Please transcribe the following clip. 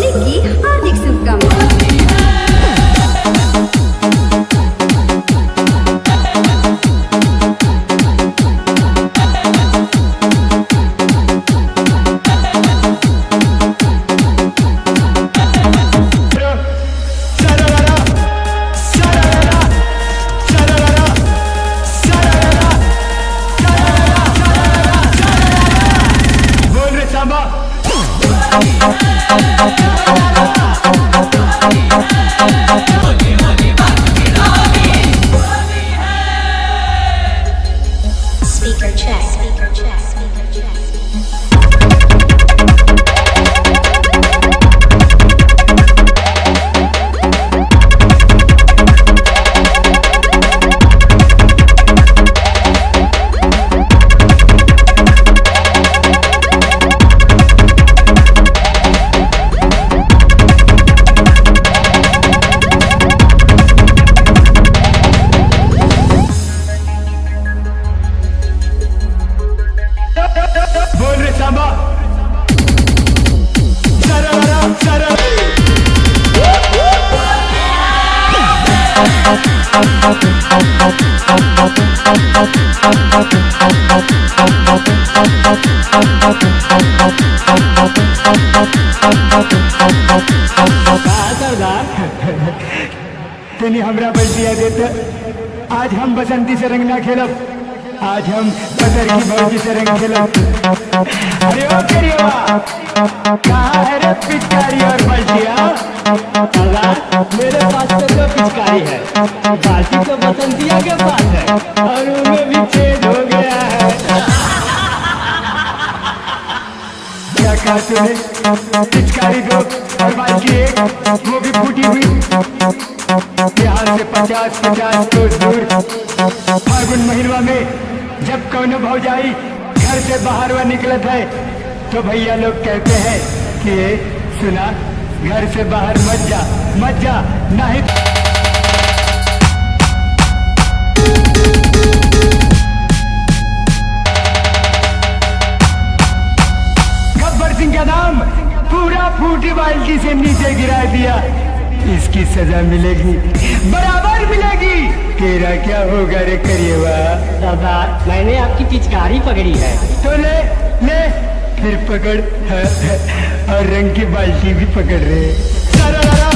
होली की हार्दिक शुभकामनाएं। Speaker check. Speaker check. Speaker check. बोल रे सांबा सरदार तेनी हमरा बल्टिया देते आज हम बसंती से रंग ना खेलब आज हम बदर की भौजी से रंग खेलब। अरे ओ करिया कहाँ है रे पिचकारी और बल्टिया? सरदार मेरे पास तो दो पिचकारी है, बाल्टी तो बसंतिया के पास है और उनमें भी छेद हो गया है। क्या कहा तूने? पिचकारी दो और बाल्टी एक, वो भी फूटी हुई। यहाँ से 50-50 कोस दूर फागुन महीनवा में जब कौनो भौजाई घर से बाहर वह निकलत है तो भैया लोग कहते हैं कि सुना घर से बाहर मत जा नहीं। गब्बर सिंह का नाम पूरा फूटी बाल्टी से नीचे गिरा दिया, इसकी सजा मिलेगी, बराबर मिलेगी। तेरा क्या होगा रे करिएवा? सरदार मैंने आपकी पिचकारी पकड़ी है। तो ले फिर पकड़ और रंग की बाल्टी भी पकड़ रहे।